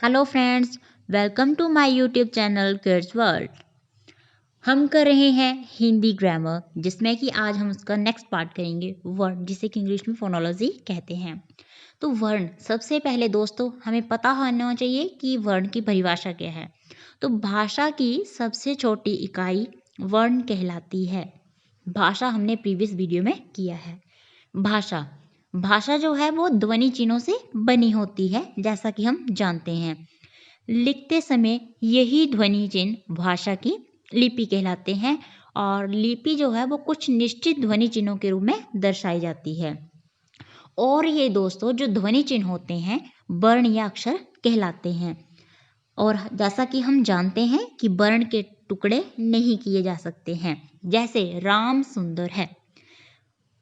Hello friends, welcome to my YouTube channel kids world. हम कर रहे हैं हिंदी ग्रामर, जिसमें कि आज हम उसका नेक्स्ट पार्ट करेंगे वर्ण, जिसे कि इंग्लिश में फोनोलॉजी कहते हैं। तो वर्ण, सबसे पहले दोस्तों हमें पता होना चाहिए कि वर्ण की परिभाषा क्या है। तो भाषा की सबसे छोटी इकाई वर्ण कहलाती है। भाषा हमने प्रीवियस वीडियो में किया है। भाषा भाषा जो है वो ध्वनि चिन्हों से बनी होती है, जैसा कि हम जानते हैं। लिखते समय यही ध्वनि चिन्ह भाषा की लिपि कहलाते हैं और लिपि जो है वो कुछ निश्चित ध्वनि चिन्हों के रूप में दर्शाई जाती है। और ये दोस्तों जो ध्वनि चिन्ह होते हैं वर्ण या अक्षर कहलाते हैं। और जैसा कि हम जानते हैं कि वर्ण के टुकड़े नहीं किए जा सकते हैं, जैसे राम सुंदर है।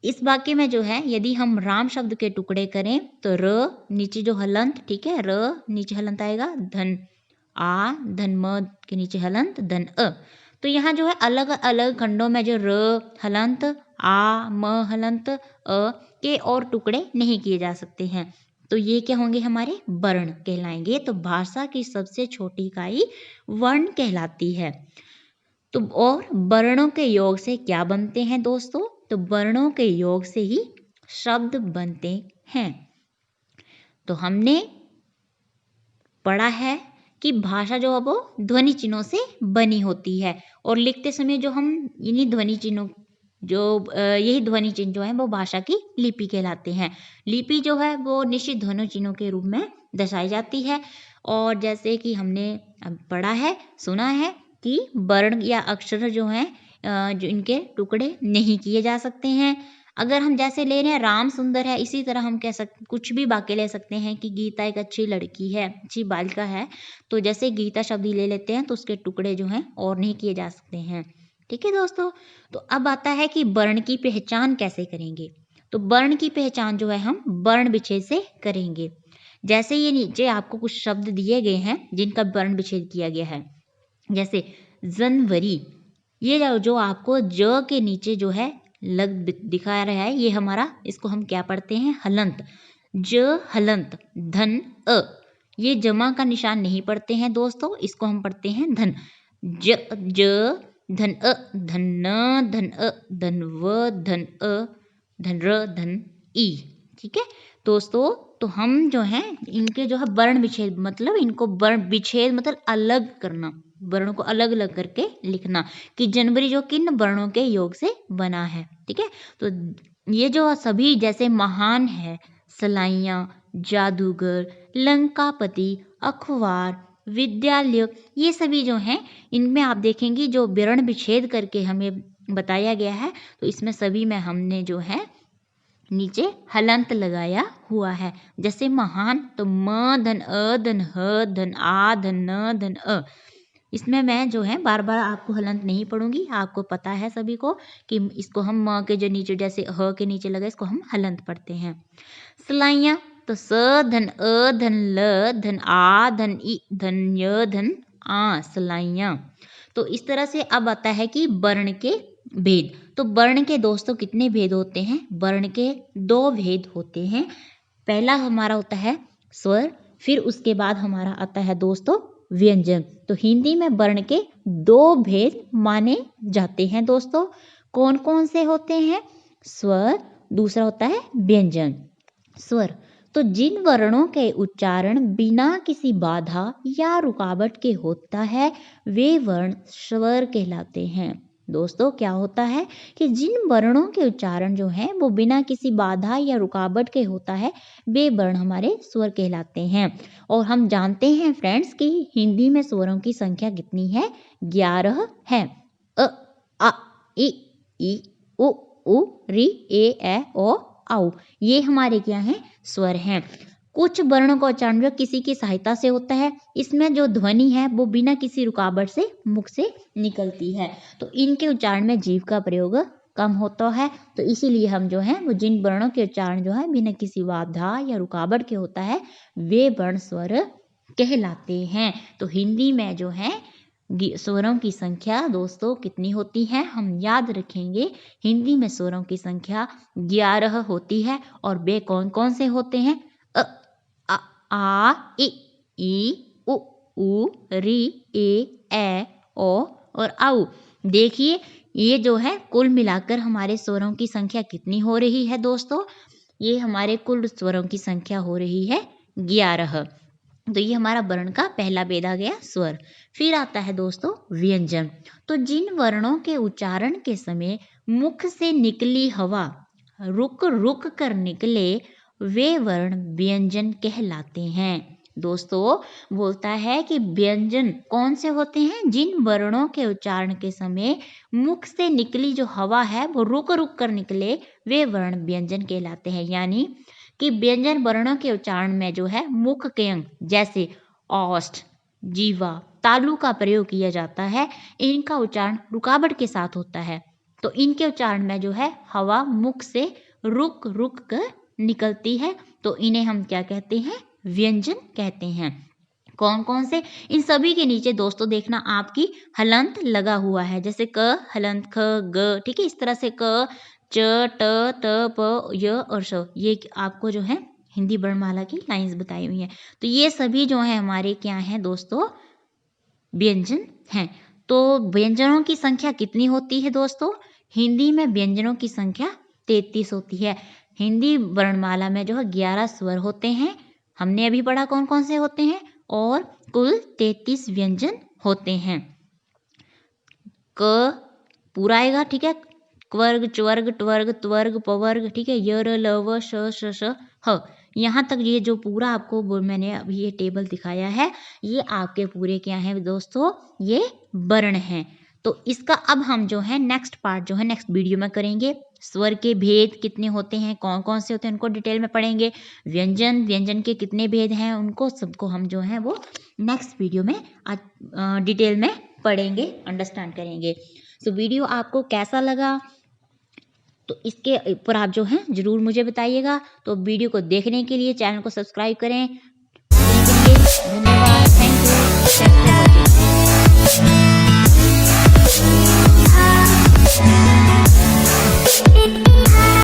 इस वाक्य में जो है यदि हम राम शब्द के टुकड़े करें तो र नीचे जो हलंत, ठीक है, र नीचे हलंत आएगा, धन आ, धन म के नीचे हलंत, धन अ। तो यहाँ जो है अलग अलग खंडों में जो र हलंत, आ, म हलंत, अ के और टुकड़े नहीं किए जा सकते हैं। तो ये क्या होंगे, हमारे वर्ण कहलाएंगे। तो भाषा की सबसे छोटी इकाई वर्ण कहलाती है। तो और वर्णों के योग से क्या बनते हैं दोस्तों? तो वर्णों के योग से ही शब्द बनते हैं। तो हमने पढ़ा है कि भाषा जो है वो ध्वनि चिन्हों से बनी होती है और लिखते समय जो हम इन्हीं ध्वनि चिन्हों यही ध्वनि चिन्ह जो है वो भाषा की लिपि कहलाते हैं। लिपि जो है वो निश्चित ध्वनि चिन्हों के रूप में दर्शाई जाती है। और जैसे कि हमने अब पढ़ा है, सुना है कि वर्ण या अक्षर जो हैं जो इनके टुकड़े नहीं किए जा सकते हैं। अगर हम जैसे ले रहे हैं राम सुंदर है, इसी तरह हम कह सकते कुछ भी वाक्य ले सकते हैं कि गीता एक अच्छी लड़की है, अच्छी बालिका है। तो जैसे गीता शब्द ही ले लेते हैं तो उसके टुकड़े जो हैं और नहीं किए जा सकते हैं। ठीक है दोस्तों। तो अब आता है कि वर्ण की पहचान कैसे करेंगे। तो वर्ण की पहचान जो है हम वर्ण विच्छेद से करेंगे। जैसे ये नीचे आपको कुछ शब्द दिए गए हैं जिनका वर्ण विच्छेद किया गया है, जैसे जनवरी। ये जो आपको ज के नीचे जो है लग दिखा रहा है, ये हमारा, इसको हम क्या पढ़ते हैं, हलंत। ज हलंत, धन अ। ये जमा का निशान नहीं पढ़ते हैं दोस्तों, इसको हम पढ़ते हैं धन। ज धन अ, धन न, धन अ, धन व, धन अ, धन र, धन ई। ठीक है दोस्तों। तो हम जो है इनके जो है वर्ण विच्छेद, मतलब इनको वर्ण विच्छेद मतलब अलग करना, वर्णों को अलग अलग करके लिखना कि जनवरी जो किन वर्णों के योग से बना है। ठीक है। तो ये जो सभी जैसे महान है, सलाइयाँ, जादूगर, लंकापति, अखबार, विद्यालय, ये सभी जो हैं इनमें आप देखेंगे जो वर्ण विच्छेद करके हमें बताया गया है। तो इसमें सभी में हमने जो है नीचे हलंत लगाया हुआ है। जैसे महान, तो म धन अ धन ह धन आ धन न धन अ। इसमें मैं जो है बार बार आपको हलंत नहीं पढ़ूंगी, आपको पता है सभी को कि इसको हम म के जो नीचे जैसे ह के नीचे लगा इसको हम हलंत पढ़ते हैं। सलाइयाँ, तो स धन अ धन ल धन आ धन ई धन य धन आ, सलाइयाँ। तो इस तरह से अब आता है कि वर्ण के भेद। तो वर्ण के दोस्तों कितने भेद होते हैं? वर्ण के 2 भेद होते हैं। पहला हमारा होता है स्वर, फिर उसके बाद हमारा आता है दोस्तों व्यंजन। तो हिंदी में वर्ण के 2 भेद माने जाते हैं दोस्तों। कौन कौन से होते हैं? स्वर, दूसरा होता है व्यंजन। स्वर, तो जिन वर्णों के उच्चारण बिना किसी बाधा या रुकावट के होता है वे वर्ण स्वर कहलाते हैं। दोस्तों क्या होता है कि जिन वर्णों के उच्चारण जो है वो बिना किसी बाधा या रुकावट के होता है वे वर्ण हमारे स्वर कहलाते हैं। और हम जानते हैं फ्रेंड्स कि हिंदी में स्वरों की संख्या कितनी है? 11 है। अ, आ, ई, उ, री, ए, ओ, औ। ये हमारे क्या हैं? स्वर हैं। कुछ वर्णों का उच्चारण जो किसी की सहायता से होता है, इसमें जो ध्वनि है वो बिना किसी रुकावट से मुख से निकलती है। तो इनके उच्चारण में जीभ का प्रयोग कम होता है। तो इसीलिए हम जो है वो जिन वर्णों के उच्चारण जो है बिना किसी बाधा या रुकावट के होता है वे वर्ण स्वर कहलाते हैं। तो हिंदी में जो है स्वरों की संख्या दोस्तों कितनी होती है? हम याद रखेंगे, हिंदी में स्वरों की संख्या 11 होती है। और वे कौन कौन से होते हैं? अ, आ, ई, उ, री, ए, ओ और औ। देखिए ये जो है कुल मिलाकर हमारे स्वरों की संख्या कितनी हो रही है दोस्तों? ये हमारे कुल स्वरों की संख्या हो रही है 11। तो ये हमारा वर्ण का पहला भेद आ गया स्वर। फिर आता है दोस्तों व्यंजन। तो जिन वर्णों के उच्चारण के समय मुख से निकली हवा रुक रुक कर निकले वे वर्ण व्यंजन कहलाते हैं। दोस्तों बोलता है कि व्यंजन कौन से होते हैं? जिन वर्णों के उच्चारण के समय मुख से निकली जो हवा है वो रुक रुक कर निकले वे वर्ण व्यंजन कहलाते हैं। यानी कि व्यंजन वर्णों के उच्चारण में जो है मुख के अंग जैसे औष्ठ, जीवा, तालु का प्रयोग किया जाता है। इनका उच्चारण रुकावट के साथ होता है। तो इनके उच्चारण में जो है हवा मुख से रुक रुक कर निकलती है। तो इन्हें हम क्या कहते हैं? व्यंजन कहते हैं। कौन कौन से? इन सभी के नीचे दोस्तों देखना आपकी हलंत लगा हुआ है। जैसे क हलंत, ख, ग, ठीक है। इस तरह से क, च, ट, त, प, य और श, ये आपको जो है हिंदी वर्णमाला की लाइंस बताई हुई हैं। तो ये सभी जो है हमारे क्या हैं दोस्तों? व्यंजन हैं। तो व्यंजनों की संख्या कितनी होती है दोस्तों? हिंदी में व्यंजनों की संख्या 33 होती है। हिंदी वर्णमाला में जो है 11 स्वर होते हैं। हमने अभी पढ़ा कौन कौन से होते हैं, और कुल 33 व्यंजन होते हैं। क पूरा आएगा, ठीक है। क्वर्ग, च्वर्ग, ट्वर्ग, त्वर्ग, पवर्ग, ठीक है। य, र, ल, व, श, ह। यहाँ तक ये जो पूरा आपको मैंने अभी ये टेबल दिखाया है, ये आपके पूरे क्या हैं दोस्तों? ये वर्ण हैं। तो इसका अब हम जो है नेक्स्ट पार्ट जो है नेक्स्ट वीडियो में करेंगे। स्वर के भेद कितने होते हैं, कौन कौन से होते हैं, उनको डिटेल में पढ़ेंगे। व्यंजन के कितने भेद हैं, उनको सबको हम जो है वो नेक्स्ट वीडियो में डिटेल में पढ़ेंगे, अंडरस्टैंड करेंगे। तो वीडियो आपको कैसा लगा तो इसके ऊपर आप जो हैं ज़रूर मुझे बताइएगा। तो वीडियो को देखने के लिए चैनल को सब्सक्राइब करें। धन्यवाद।